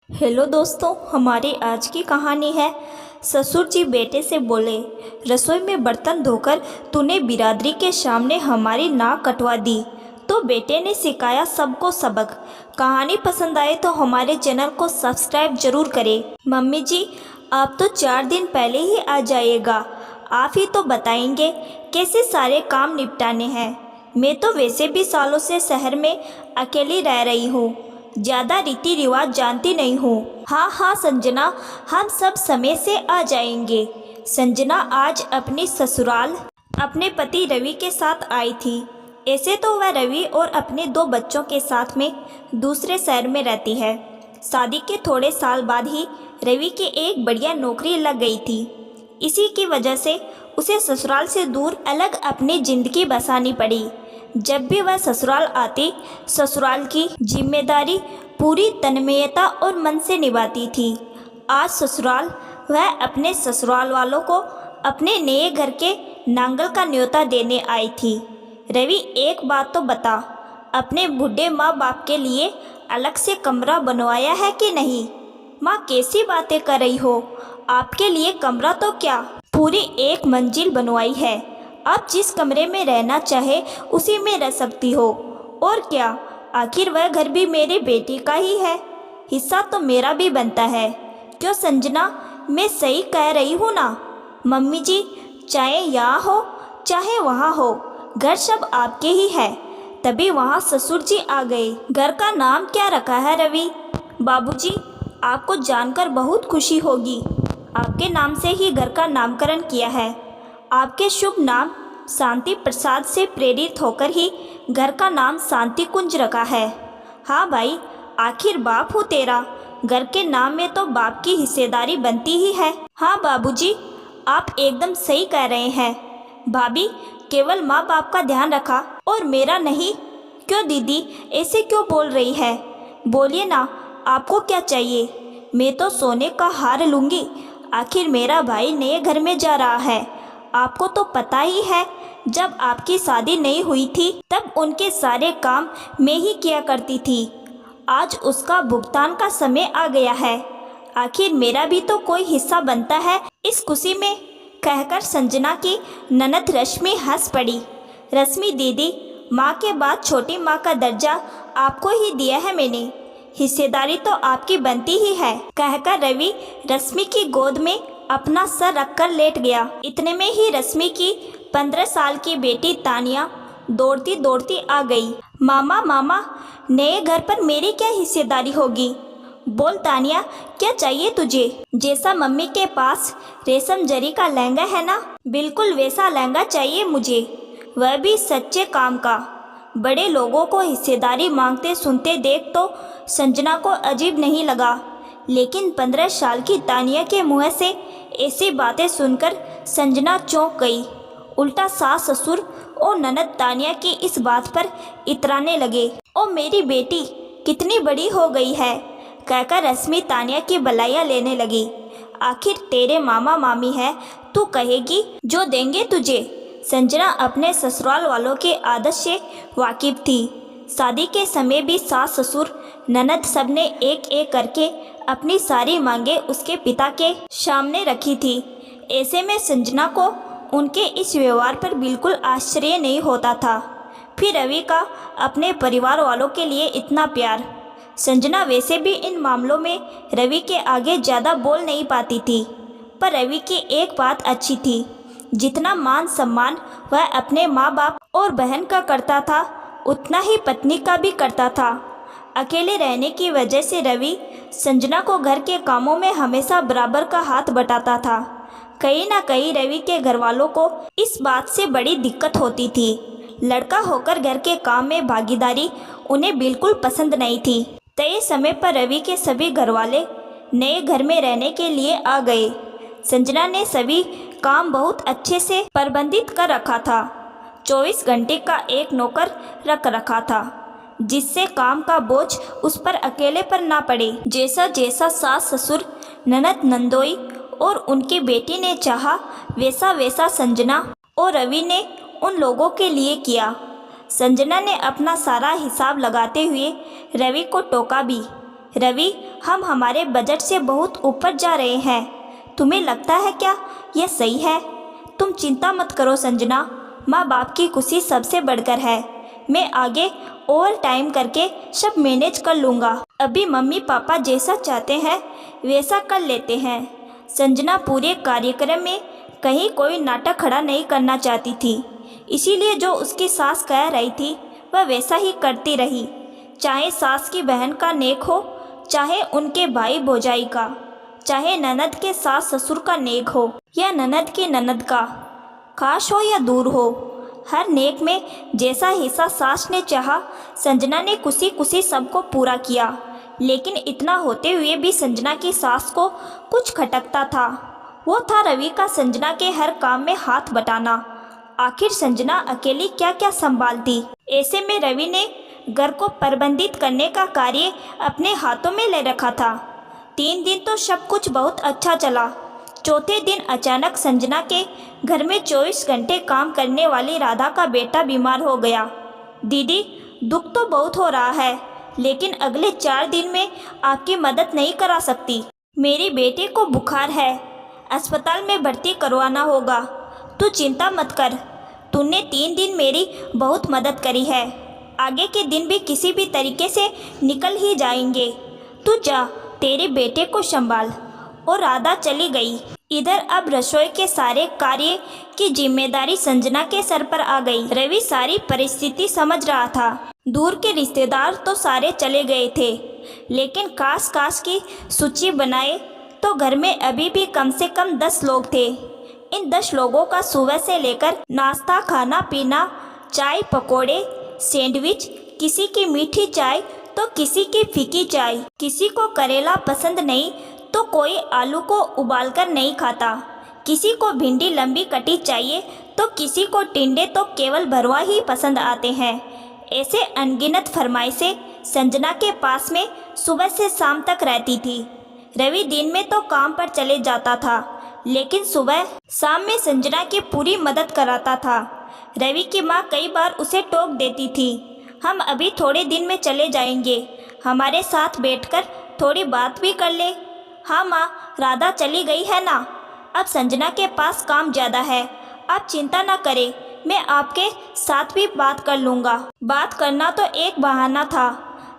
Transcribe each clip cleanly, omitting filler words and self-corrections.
Hello दोस्तों, हमारी आज की कहानी है। ससुर जी बेटे से बोले, रसोई में बर्तन धोकर तूने बिरादरी के सामने हमारी नाक कटवा दी। तो बेटे ने सिखाया सबको सबक। कहानी पसंद आए तो हमारे चैनल को सब्सक्राइब जरूर करें। मम्मी जी, आप तो 4 दिन पहले ही आ जाइएगा। आप ही तो बताएंगे कैसे सारे काम निपटाने हैं। मैं तो वैसे भी सालों से शहर में अकेली रह रही हूँ, ज़्यादा रीति रिवाज जानती नहीं हूँ। हाँ हाँ संजना, हम सब समय से आ जाएंगे। संजना आज अपनी ससुराल अपने पति रवि के साथ आई थी। ऐसे तो वह रवि और अपने 2 बच्चों के साथ में दूसरे शहर में रहती है। शादी के थोड़े साल बाद ही रवि की एक बढ़िया नौकरी लग गई थी। इसी की वजह से उसे ससुराल से दूर अलग अपनी ज़िंदगी बसानी पड़ी। जब भी वह ससुराल आती, ससुराल की जिम्मेदारी पूरी तन्मयता और मन से निभाती थी। आज ससुराल वह अपने ससुराल वालों को अपने नए घर के नांगल का न्योता देने आई थी। रवि, एक बात तो बता, अपने बूढ़े माँ बाप के लिए अलग से कमरा बनवाया है कि नहीं? माँ, कैसी बातें कर रही हो? आपके लिए कमरा तो क्या, पूरी 1 मंजिल बनवाई है। आप जिस कमरे में रहना चाहे उसी में रह सकती हो। और क्या, आखिर वह घर भी मेरी बेटी का ही है। हिस्सा तो मेरा भी बनता है। क्यों संजना, मैं सही कह रही हूँ ना? मम्मी जी, चाहे यहाँ हो चाहे वहाँ हो, घर सब आपके ही है। तभी वहाँ ससुर जी आ गए। घर का नाम क्या रखा है रवि? बाबूजी, आपको जानकर बहुत खुशी होगी। आपके नाम से ही घर का नामकरण किया है। आपके शुभ नाम शांति प्रसाद से प्रेरित होकर ही घर का नाम शांति कुंज रखा है। हाँ भाई, आखिर बाप हूँ तेरा, घर के नाम में तो बाप की हिस्सेदारी बनती ही है। हाँ बाबूजी, आप एकदम सही कह रहे हैं। भाभी, केवल माँ बाप का ध्यान रखा और मेरा नहीं। क्यों दीदी, ऐसे क्यों बोल रही है? बोलिए ना, आपको क्या चाहिए? मैं तो सोने का हार लूँगी। आखिर मेरा भाई नए घर में जा रहा है। आपको तो पता ही है, जब आपकी शादी नहीं हुई थी तब उनके सारे काम मैं ही किया करती थी। आज उसका भुगतान का समय आ गया है। आखिर मेरा भी तो कोई हिस्सा बनता है इस खुशी में, कहकर संजना की ननद रश्मि हंस पड़ी। रश्मि दीदी, माँ के बाद छोटी माँ का दर्जा आपको ही दिया है मैंने। हिस्सेदारी तो आपकी बनती ही है, कहकर रवि रश्मि की गोद में अपना सर रखकर लेट गया। इतने में ही रश्मि की 15 साल की बेटी तानिया दौड़ती दौड़ती आ गई। मामा मामा, नए घर पर मेरी क्या हिस्सेदारी होगी? बोल तानिया, क्या चाहिए तुझे? जैसा मम्मी के पास रेशम जरी का लहंगा है ना, बिल्कुल वैसा लहंगा चाहिए मुझे, वह भी सच्चे काम का। बड़े लोगों को हिस्सेदारी मांगते सुनते देख तो संजना को अजीब नहीं लगा, लेकिन 15 साल की तानिया के मुँह से ऐसी बातें सुनकर संजना चौंक गई। उल्टा सास ससुर और ननद तानिया की इस बात पर इतराने लगे। ओ मेरी बेटी कितनी बड़ी हो गई है, कहकर रश्मि तानिया की बलाइयाँ लेने लगी। आखिर तेरे मामा मामी है, तू कहेगी जो देंगे तुझे। संजना अपने ससुराल वालों के आदत से वाकिफ थी। शादी के समय भी सास ससुर ननद सबने एक एक करके अपनी सारी मांगे उसके पिता के सामने रखी थी। ऐसे में संजना को उनके इस व्यवहार पर बिल्कुल आश्चर्य नहीं होता था। फिर रवि का अपने परिवार वालों के लिए इतना प्यार। संजना वैसे भी इन मामलों में रवि के आगे ज़्यादा बोल नहीं पाती थी, पर रवि की एक बात अच्छी थी, जितना मान सम्मान वह अपने माँ बाप और बहन का करता था उतना ही पत्नी का भी करता था। अकेले रहने की वजह से रवि संजना को घर के कामों में हमेशा बराबर का हाथ बटाता था। कहीं ना कहीं रवि के घर वालों को इस बात से बड़ी दिक्कत होती थी। लड़का होकर घर के काम में भागीदारी उन्हें बिल्कुल पसंद नहीं थी। तय समय पर रवि के सभी घरवाले नए घर में रहने के लिए आ गए। संजना ने सभी काम बहुत अच्छे से प्रबंधित कर रखा था। 24 घंटे का एक नौकर रख रखा था, जिससे काम का बोझ उस पर अकेले पर ना पड़े। जैसा जैसा सास ससुर ननद नंदोई और उनकी बेटी ने चाहा, वैसा वैसा संजना और रवि ने उन लोगों के लिए किया। संजना ने अपना सारा हिसाब लगाते हुए रवि को टोका भी। रवि, हम हमारे बजट से बहुत ऊपर जा रहे हैं। तुम्हें लगता है क्या यह सही है? तुम चिंता मत करो संजना, माँ बाप की खुशी सबसे बढ़कर है। मैं आगे ओवर टाइम करके सब मैनेज कर लूँगा। अभी मम्मी पापा जैसा चाहते हैं वैसा कर लेते हैं। संजना पूरे कार्यक्रम में कहीं कोई नाटक खड़ा नहीं करना चाहती थी, इसीलिए जो उसकी सास कह रही थी वह वैसा ही करती रही, चाहे सास की बहन का नेक हो, चाहे उनके भाई भौजाई का, चाहे ननद के सास ससुर का नेक हो या ननद की ननद का, काश हो या दूर हो। हर नेक में जैसा हिस्सा सास ने चाहा, संजना ने खुशी खुशी सबको पूरा किया। लेकिन इतना होते हुए भी संजना की सास को कुछ खटकता था। वो था रवि का संजना के हर काम में हाथ बटाना। आखिर संजना अकेली क्या क्या संभालती। ऐसे में रवि ने घर को प्रबंधित करने का कार्य अपने हाथों में ले रखा था। 3 दिन तो सब कुछ बहुत अच्छा चला। चौथे दिन अचानक संजना के घर में 24 घंटे काम करने वाली राधा का बेटा बीमार हो गया। दीदी, दुख तो बहुत हो रहा है, लेकिन अगले 4 दिन में आपकी मदद नहीं करा सकती। मेरे बेटे को बुखार है, अस्पताल में भर्ती करवाना होगा। तू चिंता मत कर, तूने 3 दिन मेरी बहुत मदद करी है। आगे के दिन भी किसी भी तरीके से निकल ही जाएंगे। तू जा, तेरे बेटे को संभाल। और राधा चली गई। इधर अब रसोई के सारे कार्य की जिम्मेदारी संजना के सर पर आ गई। रवि सारी परिस्थिति समझ रहा था। दूर के रिश्तेदार तो सारे चले गए थे, लेकिन काश की सूची बनाए तो घर में अभी भी कम से कम 10 लोग थे। इन 10 लोगों का सुबह से लेकर नाश्ता, खाना पीना, चाय, पकोड़े, सैंडविच, किसी की मीठी चाय तो किसी की फीकी चाय, किसी को करेला पसंद नहीं तो कोई आलू को उबालकर नहीं खाता, किसी को भिंडी लंबी कटी चाहिए तो किसी को टिंडे तो केवल भरवा ही पसंद आते हैं। ऐसे अनगिनत फरमाइशें संजना के पास में सुबह से शाम तक रहती थी। रवि दिन में तो काम पर चले जाता था, लेकिन सुबह शाम में संजना की पूरी मदद कराता था। रवि की माँ कई बार उसे टोक देती थी, हम अभी थोड़े दिन में चले जाएंगे, हमारे साथ बैठकर थोड़ी बात भी कर ले। हाँ माँ, राधा चली गई है ना, अब संजना के पास काम ज़्यादा है, आप चिंता ना करें, मैं आपके साथ भी बात कर लूँगा। बात करना तो एक बहाना था।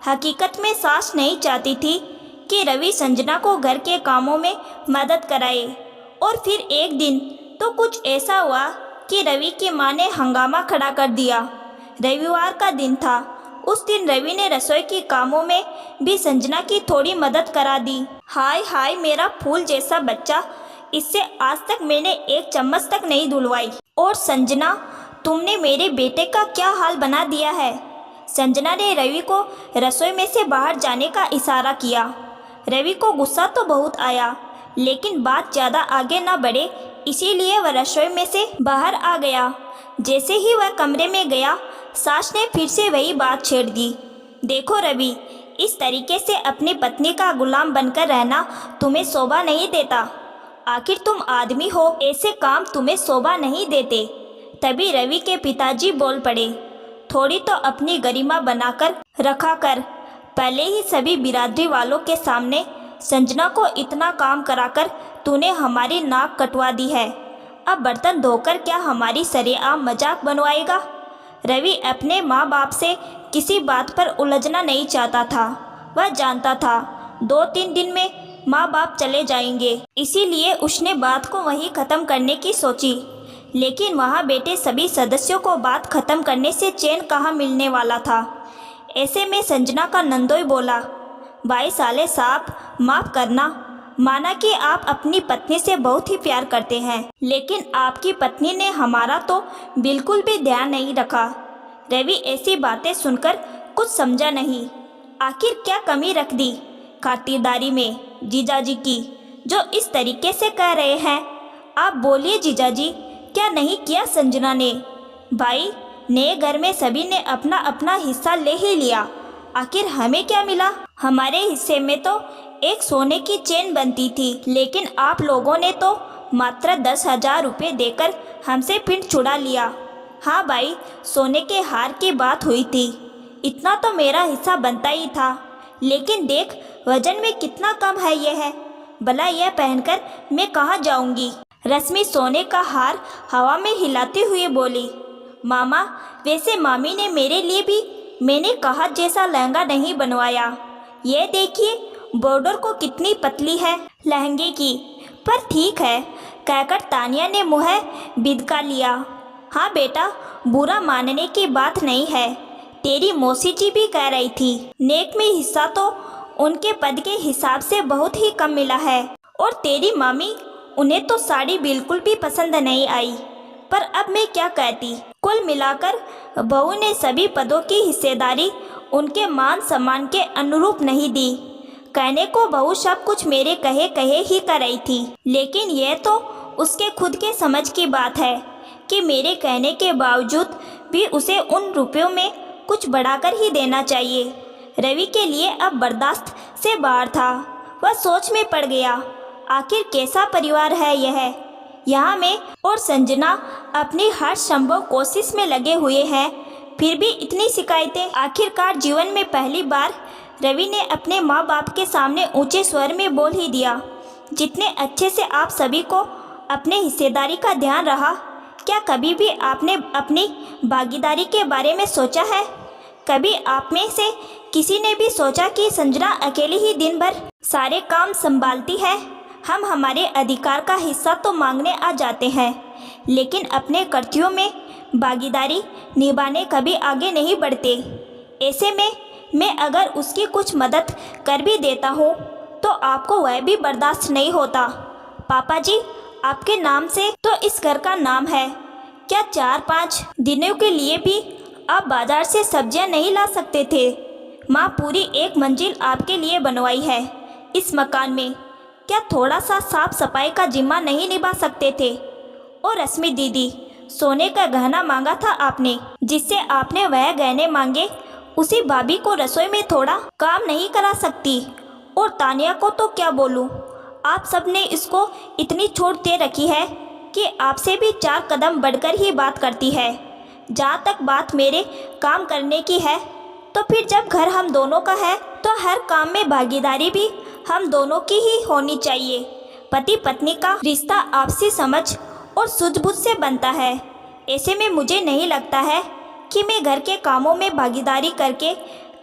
हकीकत में सास नहीं चाहती थी कि रवि संजना को घर के कामों में मदद कराए। और फिर एक दिन तो कुछ ऐसा हुआ कि रवि की माँ ने हंगामा खड़ा कर दिया। रविवार का दिन था। उस दिन रवि ने रसोई के कामों में भी संजना की थोड़ी मदद करा दी। हाय हाय मेरा फूल जैसा बच्चा, इससे आज तक मैंने एक चम्मच तक नहीं धुलवाई। और संजना, तुमने मेरे बेटे का क्या हाल बना दिया है। संजना ने रवि को रसोई में से बाहर जाने का इशारा किया। रवि को गुस्सा तो बहुत आया, लेकिन बात ज़्यादा आगे ना बढ़े इसीलिए वह रसोई में से बाहर आ गया। जैसे ही वह कमरे में गया, सास ने फिर से वही बात छेड़ दी। देखो रवि, इस तरीके से अपनी पत्नी का गुलाम बनकर रहना तुम्हें शोभा नहीं देता। आखिर तुम आदमी हो, ऐसे काम तुम्हें शोभा नहीं देते। तभी रवि के पिताजी बोल पड़े, थोड़ी तो अपनी गरिमा बनाकर रखा कर। पहले ही सभी बिरादरी वालों के सामने संजना को इतना काम कराकर तूने हमारी नाक कटवा दी है। अब बर्तन धोकर क्या हमारी सरेआम मजाक बनवाएगा। रवि अपने माँ बाप से किसी बात पर उलझना नहीं चाहता था। वह जानता था 2-3 दिन में माँ बाप चले जाएंगे, इसीलिए उसने बात को वहीं ख़त्म करने की सोची। लेकिन वहाँ बैठे सभी सदस्यों को बात ख़त्म करने से चैन कहाँ मिलने वाला था। ऐसे में संजना का नंदोई बोला, भाई साले साहब, माफ़ करना। माना कि आप अपनी पत्नी से बहुत ही प्यार करते हैं, लेकिन आपकी पत्नी ने हमारा तो बिल्कुल भी ध्यान नहीं रखा। रवि ऐसी बातें सुनकर कुछ समझा नहीं। आखिर क्या कमी रख दी खातिरदारी में जीजाजी की, जो इस तरीके से कह रहे हैं। आप बोलिए जीजाजी, क्या नहीं किया संजना ने। भाई, नए घर में सभी ने अपना अपना हिस्सा ले ही लिया, आखिर हमें क्या मिला। हमारे हिस्से में तो एक सोने की चेन बनती थी, लेकिन आप लोगों ने तो मात्र 10,000 रुपये देकर हमसे फिर छुड़ा लिया। हाँ भाई, सोने के हार की बात हुई थी, इतना तो मेरा हिस्सा बनता ही था। लेकिन देख, वजन में कितना कम है यह है। भला यह पहनकर मैं कहाँ जाऊंगी। रश्मि सोने का हार हवा में हिलाते हुए बोली, मामा, वैसे मामी ने मेरे लिए भी मैंने कहा जैसा लहंगा नहीं बनवाया। ये देखिए बॉर्डर को कितनी पतली है लहंगे की। पर ठीक है, कहकर तानिया ने मुँह बिदका लिया। हाँ बेटा, बुरा मानने की बात नहीं है। तेरी मौसी जी भी कह रही थी, नेक में हिस्सा तो उनके पद के हिसाब से बहुत ही कम मिला है। और तेरी मामी, उन्हें तो साड़ी बिल्कुल भी पसंद नहीं आई। पर अब मैं क्या कहती। कुल मिलाकर बहू ने सभी पदों की हिस्सेदारी उनके मान सम्मान के अनुरूप नहीं दी। कहने को बहू सब कुछ मेरे कहे कहे ही कर रही थी, लेकिन यह तो उसके खुद के समझ की बात है कि मेरे कहने के बावजूद भी उसे उन रुपयों में कुछ बढ़ाकर ही देना चाहिए। रवि के लिए अब बर्दाश्त से बाहर था। वह सोच में पड़ गया, आखिर कैसा परिवार है यह। यहाँ मैं और संजना अपनी हर संभव कोशिश में लगे हुए हैं, फिर भी इतनी शिकायतें। आखिरकार जीवन में पहली बार रवि ने अपने माँ बाप के सामने ऊंचे स्वर में बोल ही दिया, जितने अच्छे से आप सभी को अपने हिस्सेदारी का ध्यान रहा, क्या कभी भी आपने अपनी भागीदारी के बारे में सोचा है? कभी आप में से किसी ने भी सोचा कि संजना अकेली ही दिन भर सारे काम संभालती है? हम हमारे अधिकार का हिस्सा तो मांगने आ जाते हैं, लेकिन अपने कर्तव्यों में भागीदारी निभाने कभी आगे नहीं बढ़ते। ऐसे में मैं अगर उसकी कुछ मदद कर भी देता हूँ तो आपको वह भी बर्दाश्त नहीं होता। पापा जी, आपके नाम से तो इस घर का नाम है। क्या 4-5 दिनों के लिए भी आप बाजार से सब्जियां नहीं ला सकते थे? माँ, पूरी एक मंजिल आपके लिए बनवाई है इस मकान में, क्या थोड़ा सा साफ सफाई का जिम्मा नहीं निभा सकते थे? और रश्मि दीदी, सोने का गहना मांगा था आपने, जिससे आपने वह गहने मांगे उसी भाभी को रसोई में थोड़ा काम नहीं करा सकती? और तानिया को तो क्या बोलूं, आप सब ने इसको इतनी छूट दे रखी है कि आपसे भी 4 कदम बढ़कर ही बात करती है। जहाँ तक बात मेरे काम करने की है, तो फिर जब घर हम दोनों का है तो हर काम में भागीदारी भी हम दोनों की ही होनी चाहिए। पति पत्नी का रिश्ता आपसी समझ और सूझबूझ से बनता है। ऐसे में मुझे नहीं लगता है कि मैं घर के कामों में भागीदारी करके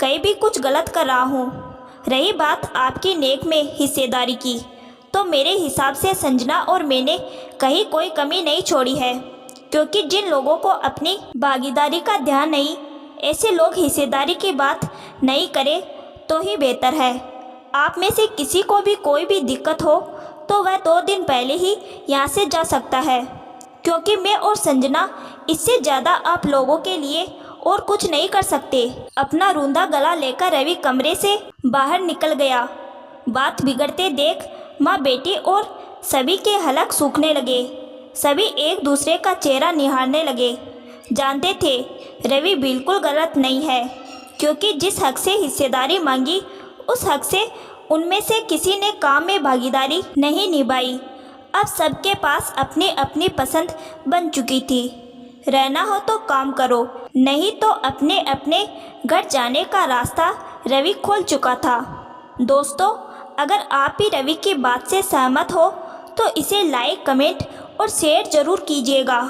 कहीं भी कुछ गलत कर रहा हूँ। रही बात आपकी नेक में हिस्सेदारी की, तो मेरे हिसाब से संजना और मैंने कहीं कोई कमी नहीं छोड़ी है, क्योंकि जिन लोगों को अपनी भागीदारी का ध्यान नहीं, ऐसे लोग हिस्सेदारी की बात नहीं करें तो ही बेहतर है। आप में से किसी को भी कोई भी दिक्कत हो तो वह 2 दिन पहले ही यहाँ से जा सकता है, क्योंकि मैं और संजना इससे ज़्यादा आप लोगों के लिए और कुछ नहीं कर सकते। अपना रूंधा गला लेकर रवि कमरे से बाहर निकल गया। बात बिगड़ते देख माँ बेटी और सभी के हलक सूखने लगे। सभी एक दूसरे का चेहरा निहारने लगे। जानते थे रवि बिल्कुल गलत नहीं है, क्योंकि जिस हक से हिस्सेदारी मांगी उस हक से उनमें से किसी ने काम में भागीदारी नहीं निभाई। अब सबके पास अपनी अपनी पसंद बन चुकी थी। रहना हो तो काम करो, नहीं तो अपने अपने घर जाने का रास्ता रवि खोल चुका था। दोस्तों, अगर आप भी रवि की बात से सहमत हो तो इसे लाइक, कमेंट और शेयर ज़रूर कीजिएगा।